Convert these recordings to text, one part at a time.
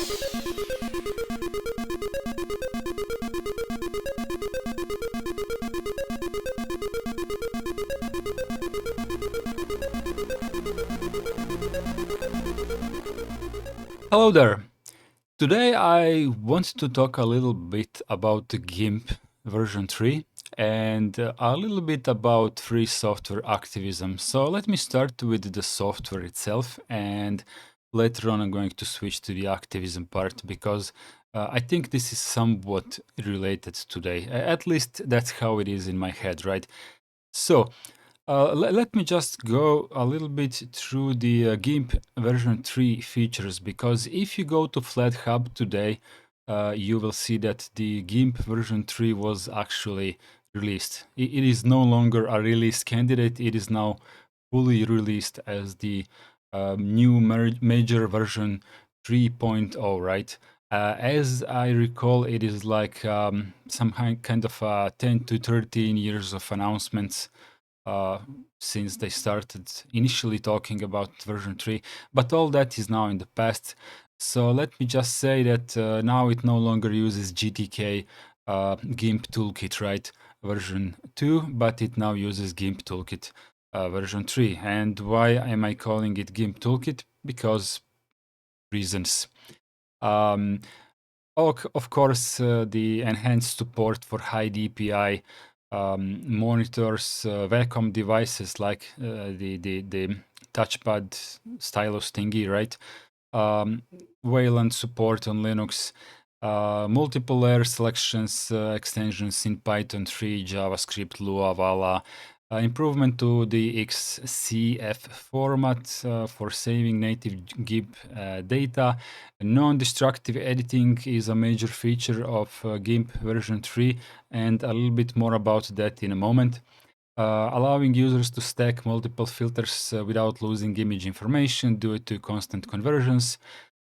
Hello there. Today I want to talk a little bit about the Gimp version 3 and a little bit about free software activism. So let me start with the software itself, and later on I'm going to switch to the activism part because I think this is somewhat related today. At least that's how it is in my head, right? So let me just go a little bit through the Gimp version 3 features, because if you go to FlatHub today, you will see that the Gimp version 3 was actually released. It is no longer a release candidate, it is now fully released as the new major version 3.0, right? As I recall, it is like some kind of 10 to 13 years of announcements uh, since they started initially talking about version 3, but all that is now in the past. So let me just say that now it no longer uses GTK GIMP toolkit, right? Version 2, but it now uses GIMP toolkit version 3. And why am I calling it GIMP toolkit? Because reasons. Um, of course, the enhanced support for high DPI monitors, Wacom devices like the touchpad stylus thingy, right? Wayland support on Linux, multiple layer selections, extensions in Python 3, JavaScript, Lua, Vala, improvement to the XCF format for saving native GIMP data. Non-destructive editing is a major feature of GIMP version 3, and a little bit more about that in a moment. Allowing users to stack multiple filters without losing image information due to constant conversions.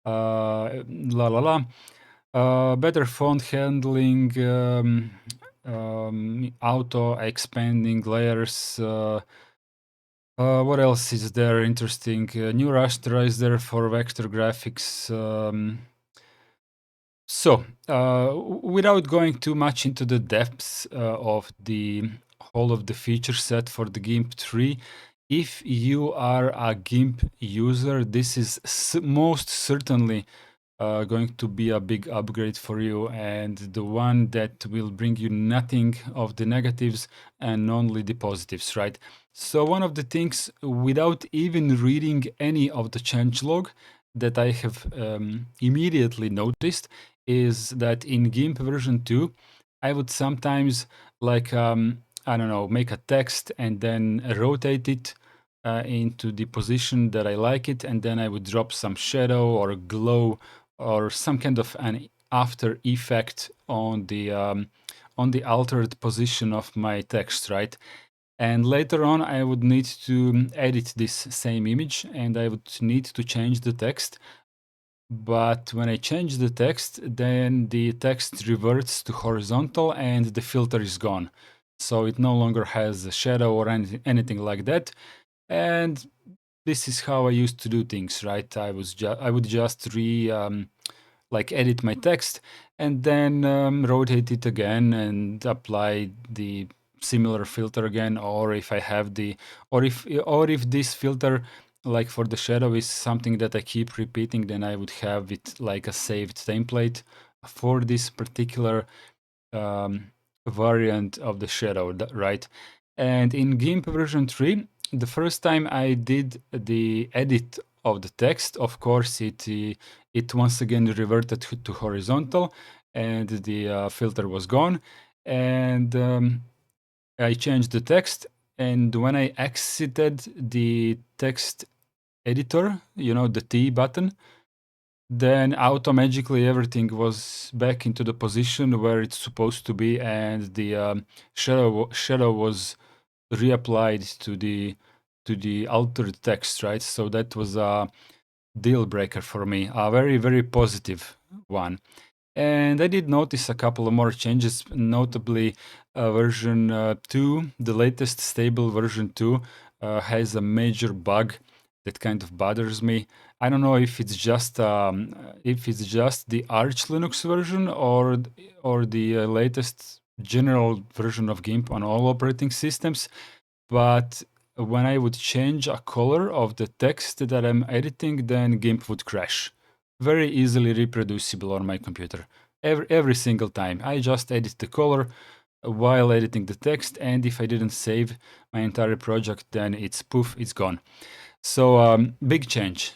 La la la. Better font handling, auto expanding layers. What else is there interesting? New rasterizer for vector graphics. Without going too much into the depths of the whole of the feature set for the GIMP 3, if you are a GIMP user, this is most certainly going to be a big upgrade for you, and the one that will bring you nothing of the negatives and only the positives, right? So one of the things, without even reading any of the changelog, that I have immediately noticed is that in GIMP version 2, I would sometimes like, I don't know, make a text and then rotate it into the position that I like it, and then I would drop some shadow or glow or some kind of an after effect on the altered position of my text, right? And later on, I would need to edit this same image, and I would need to change the text. But when I change the text, then the text reverts to horizontal and the filter is gone. So it no longer has a shadow or anything like that. And this is how I used to do things, right? I would just edit my text and then rotate it again and apply the similar filter again, or if I have or if this filter, like for the shadow, is something that I keep repeating, then I would have it like a saved template for this particular variant of the shadow, right? And in GIMP version 3, the first time I did the edit of the text, of course, it once again reverted to horizontal, and the filter was gone. And I changed the text, and when I exited the text editor, the T button, then automatically everything was back into the position where it's supposed to be, and the shadow was reapplied to the altered text, right? So that was a deal breaker for me, a very, very positive one. And I did notice a couple of more changes, notably version 2, the latest stable version 2, has a major bug that kind of bothers me. I don't know if it's just the Arch Linux version or the latest general version of GIMP on all operating systems. But when I would change a color of the text that I'm editing, then GIMP would crash. Very easily reproducible on my computer. Every single time. I just edit the color while editing the text, and if I didn't save my entire project, then it's poof, it's gone. So big change,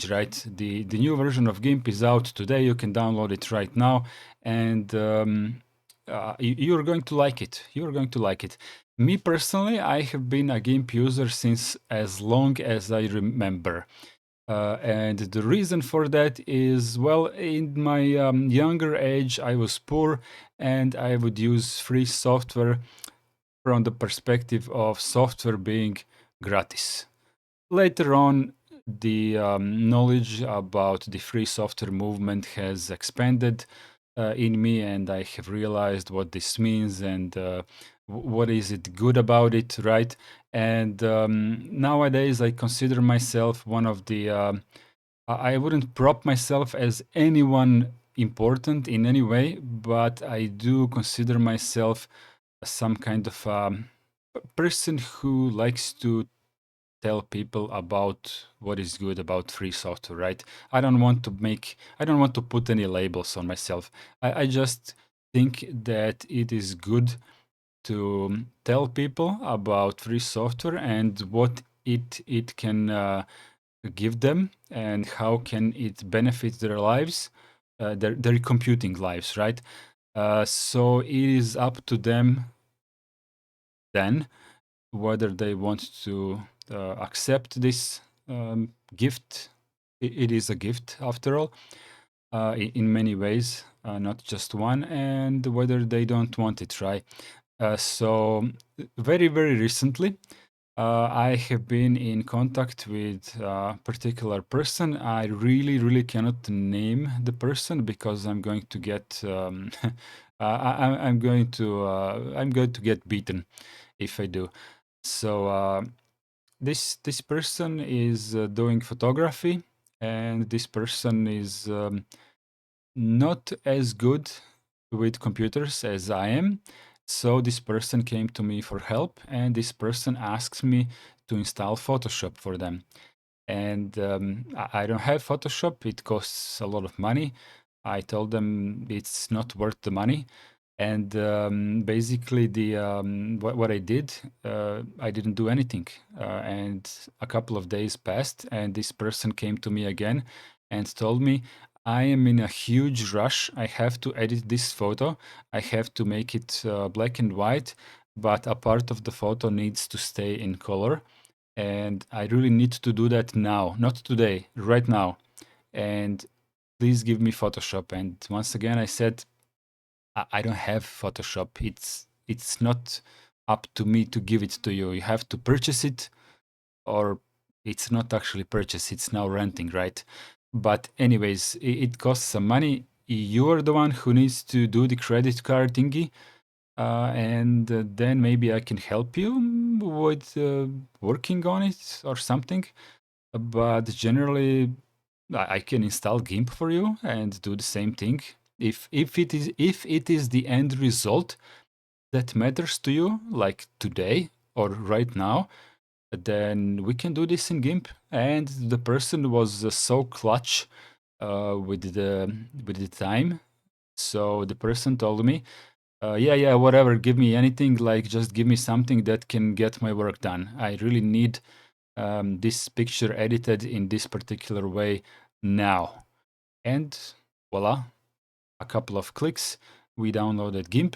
right? The new version of GIMP is out today. You can download it right now, and you're going to like it. You're going to like it. Me personally, I have been a GIMP user since as long as I remember. And the reason for that is, well, in my younger age, I was poor and I would use free software from the perspective of software being gratis. Later on, the knowledge about the free software movement has expanded in me, and I have realized what this means and what is it good about it, right? And nowadays, I consider myself one of the. I wouldn't prop myself as anyone important in any way, but I do consider myself some kind of person who likes to tell people about what is good about free software, right? I don't want to put any labels on myself. I just think that it is good to tell people about free software and what it can give them and how can it benefit their lives, their computing lives, right? So it is up to them then whether they want to accept this gift. It is a gift after all, in many ways, not just one, and whether they don't want it, right? So very, very recently, I have been in contact with a particular person. I really, really cannot name the person because I'm going to get I'm going to get beaten if I do. So this person is doing photography, and this person is not as good with computers as I am. So this person came to me for help, and this person asked me to install Photoshop for them. And I don't have Photoshop, it costs a lot of money. I told them it's not worth the money. And basically, what I did, I didn't do anything. And a couple of days passed, and this person came to me again and told me, I am in a huge rush. I have to edit this photo. I have to make it black and white, but a part of the photo needs to stay in color. And I really need to do that now, not today, right now. And please give me Photoshop. And once again, I said, I don't have Photoshop. It's not up to me to give it to you. You have to purchase it, or it's not actually purchase. It's now renting, right? But anyways, it costs some money. You are the one who needs to do the credit card thingy, and then maybe I can help you with working on it or something. But generally, I can install GIMP for you and do the same thing. If it is the end result that matters to you, like today or right now, then we can do this in GIMP. And the person was so clutch with the time. So the person told me, yeah, whatever, give me anything, like just give me something that can get my work done. I really need this picture edited in this particular way now. And voila, a couple of clicks, we downloaded GIMP.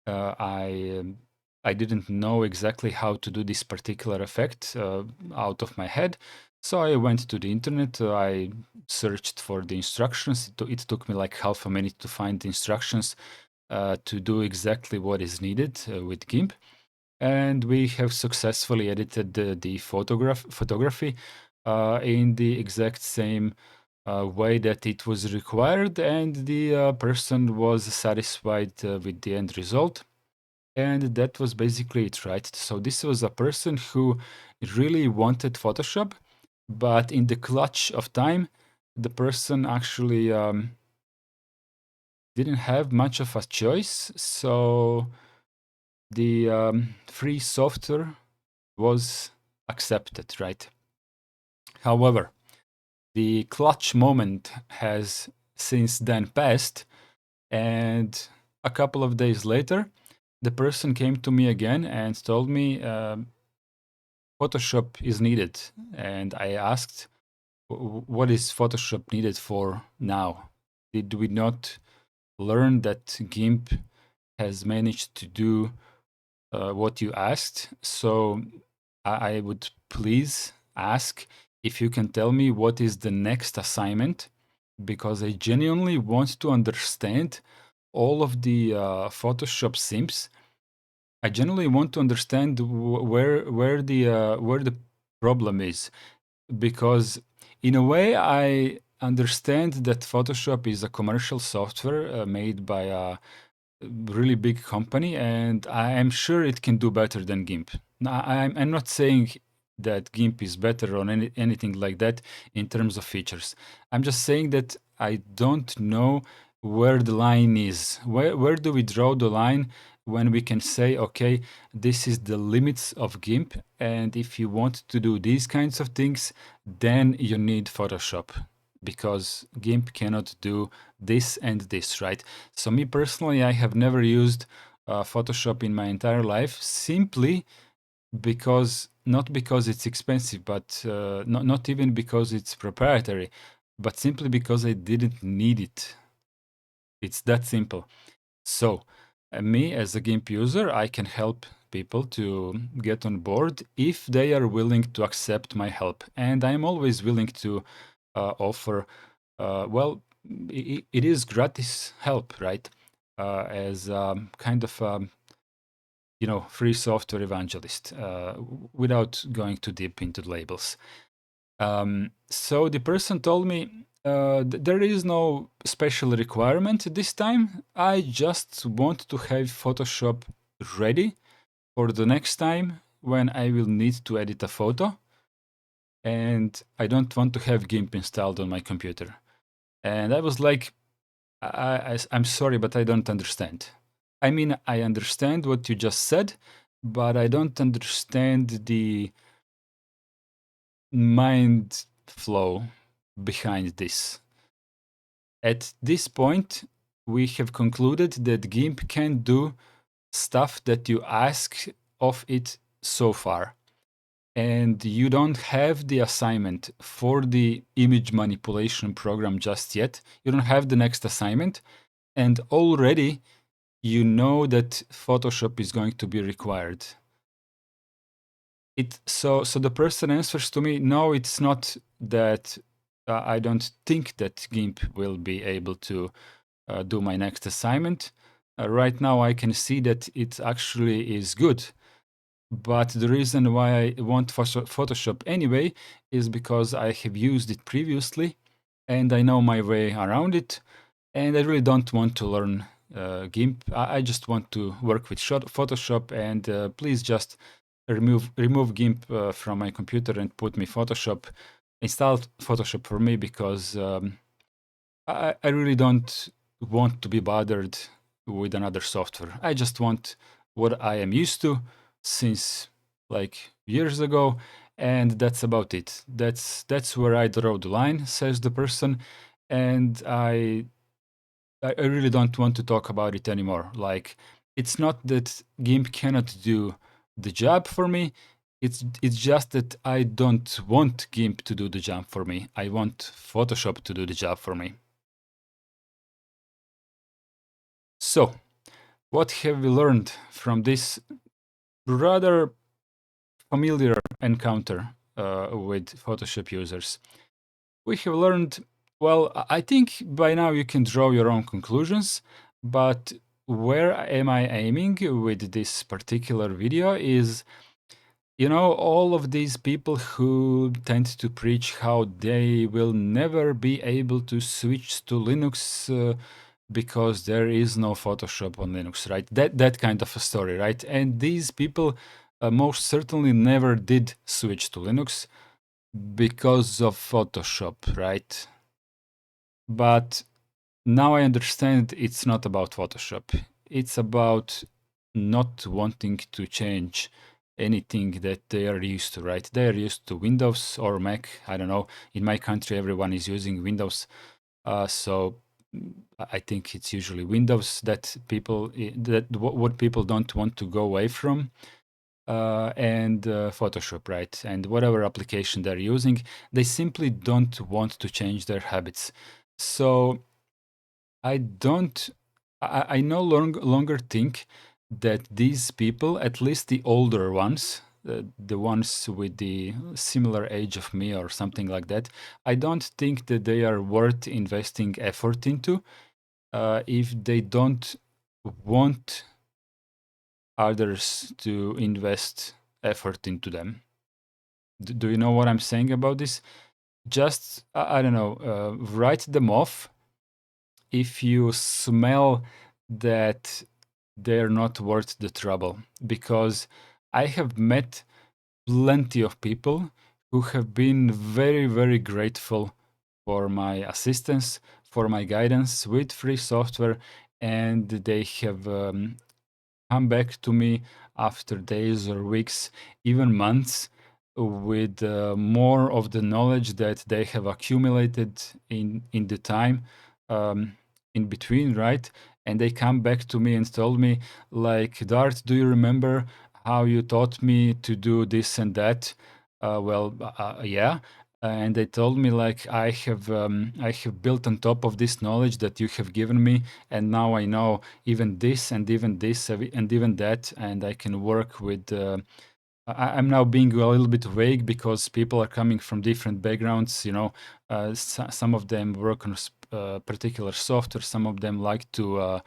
Uh, I um, I didn't know exactly how to do this particular effect out of my head, so I went to the internet. I searched for the instructions. It took me like half a minute to find the instructions to do exactly what is needed with GIMP, and we have successfully edited the photography in the exact same way that it was required, and the person was satisfied with the end result. And that was basically it, right? So this was a person who really wanted Photoshop, but in the clutch of time, the person actually didn't have much of a choice, so the free software was accepted, right? However, the clutch moment has since then passed, and a couple of days later, the person came to me again and told me Photoshop is needed. And I asked, what is Photoshop needed for now? Did we not learn that GIMP has managed to do what you asked? So I would please ask if you can tell me what is the next assignment, because I genuinely want to understand all of the Photoshop simps. I genuinely want to understand where the problem is, because in a way I understand that Photoshop is a commercial software made by a really big company, and I am sure it can do better than Gimp. I'm not saying that Gimp is better or anything like that in terms of features. I'm just saying that I don't know where the line is. Where do we draw the line when we can say, okay, this is the limits of GIMP, and if you want to do these kinds of things, then you need Photoshop, because GIMP cannot do this and this, right? So me personally, I have never used Photoshop in my entire life, simply because, not because it's expensive, but not even because it's proprietary, but simply because I didn't need it. It's that simple. So me as a GIMP user, I can help people to get on board if they are willing to accept my help. And I'm always willing to offer, well, it is gratis help, right? As kind of free software evangelist, without going too deep into the labels. So the person told me there is no special requirement this time. I just want to have Photoshop ready for the next time when I will need to edit a photo, and I don't want to have GIMP installed on my computer. And I was like, I'm sorry, but I don't understand. I mean, I understand what you just said, but I don't understand the mind flow behind this. At this point, we have concluded that GIMP can do stuff that you ask of it so far. And you don't have the assignment for the image manipulation program just yet. You don't have the next assignment. And already you know that Photoshop is going to be required. So the person answers to me, no, it's not that I don't think that GIMP will be able to do my next assignment. Right now I can see that it actually is good. But the reason why I want Photoshop anyway is because I have used it previously and I know my way around it, and I really don't want to learn GIMP. I just want to work with Photoshop, and please just remove GIMP from my computer and put me Photoshop. Install Photoshop for me, because I really don't want to be bothered with another software. I just want what I am used to since like years ago, and that's about it. That's where I draw the line, says the person, and I really don't want to talk about it anymore. Like, it's not that GIMP cannot do the job for me. It's just that I don't want GIMP to do the job for me. I want Photoshop to do the job for me. So, what have we learned from this rather familiar encounter with Photoshop users? We have learned, well, I think by now you can draw your own conclusions, but where am I aiming with this particular video is, all of these people who tend to preach how they will never be able to switch to Linux because there is no Photoshop on Linux, right? That kind of a story, right? And these people most certainly never did switch to Linux. because of Photoshop, right? But now I understand it's not about Photoshop. It's about not wanting to change anything that they are used to, right? They are used to Windows or Mac. I don't know. In my country, everyone is using Windows. So I think it's usually Windows that what people don't want to go away from, and Photoshop, right? And whatever application they're using, they simply don't want to change their habits. So I don't. I no longer think that these people, at least the older ones, the ones with the similar age of me or something like that, I don't think that they are worth investing effort into if they don't want others to invest effort into them. Do you know what I'm saying about this? Just, I don't know, write them off if you smell that they're not worth the trouble. Because I have met plenty of people who have been very, very grateful for my assistance, for my guidance with free software, and they have come back to me after days or weeks, even months, with more of the knowledge that they have accumulated in the time um, in between, right? And they come back to me and told me, like, Dart, do you remember how you taught me to do this and that? Yeah. And they told me, like, I have built on top of this knowledge that you have given me, and now I know even this and even this and even that, and I can work with. I'm now being a little bit vague because people are coming from different backgrounds. You know, some of them work on particular software. Some of them like to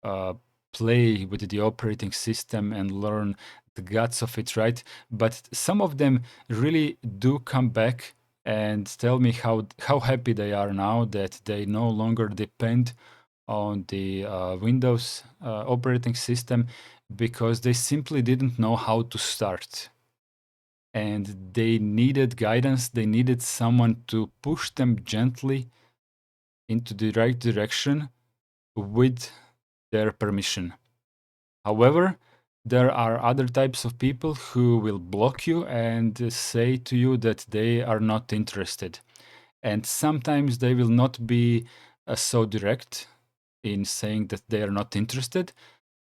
uh, play with the operating system and learn the guts of it, right? But some of them really do come back and tell me how happy they are now that they no longer depend on the Windows operating system because they simply didn't know how to start. And they needed guidance, they needed someone to push them gently into the right direction with their permission. However, there are other types of people who will block you and say to you that they are not interested. And sometimes they will not be so direct in saying that they are not interested,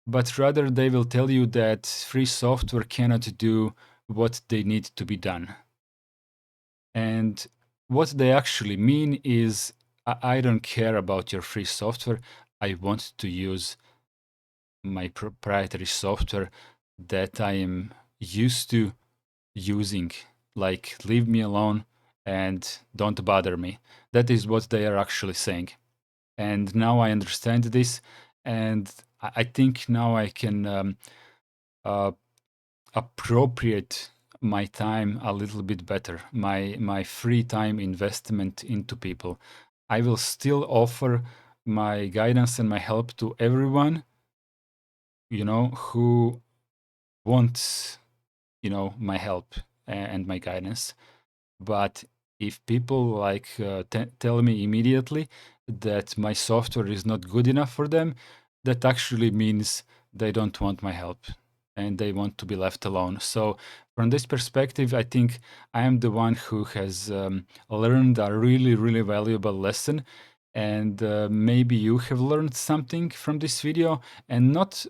but rather they will tell you that free software cannot do what they need to be done. And what they actually mean is, I don't care about your free software. I want to use my proprietary software that I am used to using. Like, leave me alone and don't bother me. That is what they are actually saying. And now I understand this, and I think now I can uh, appropriate my time a little bit better, my free time investment into people. I will still offer my guidance and my help to everyone, who wants, my help and my guidance. But if people like tell me immediately that my software is not good enough for them, that actually means they don't want my help and they want to be left alone. So, from this perspective, I think I am the one who has learned a really, really valuable lesson. And maybe you have learned something from this video, and not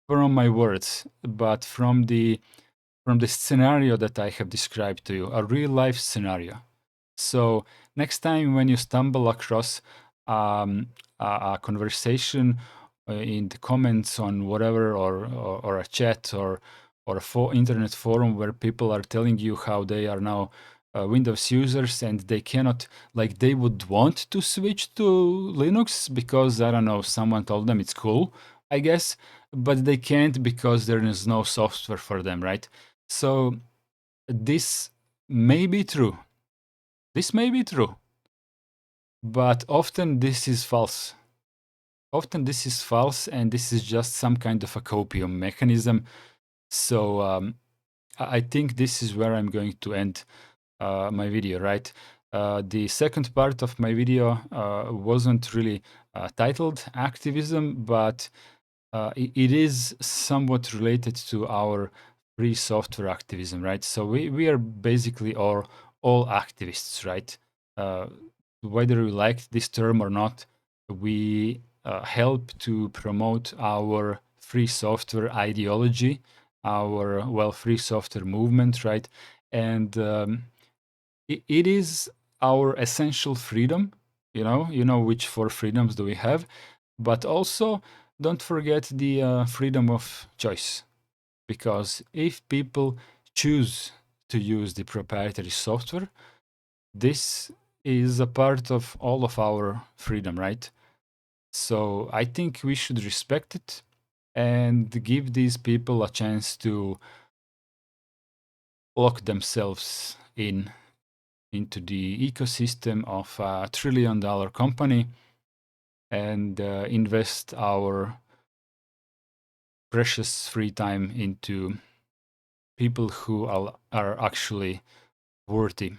from my words, but from the scenario that I have described to you, a real life scenario. So next time when you stumble across a conversation in the comments on whatever, or a chat, or a internet forum where people are telling you how they are now Windows users and they cannot, like, they would want to switch to Linux because, I don't know, someone told them it's cool, I guess, but they can't because there is no software for them, right? So this may be true. This may be true, but often this is false. Often this is false, and this is just some kind of a copium mechanism. So I think this is where I'm going to end my video, right? The second part of my video wasn't really titled Activism, but it is somewhat related to our free software activism, right? So we are basically all activists, right? Uh, whether we like this term or not, we help to promote our free software ideology, our free software movement, right? And it is our essential freedom. Which four freedoms do we have? But also, don't forget the freedom of choice, because if people choose to use the proprietary software, this is a part of all of our freedom, right? So I think we should respect it and give these people a chance to lock themselves into the ecosystem of a $1 trillion company and invest our precious free time into people who are actually worthy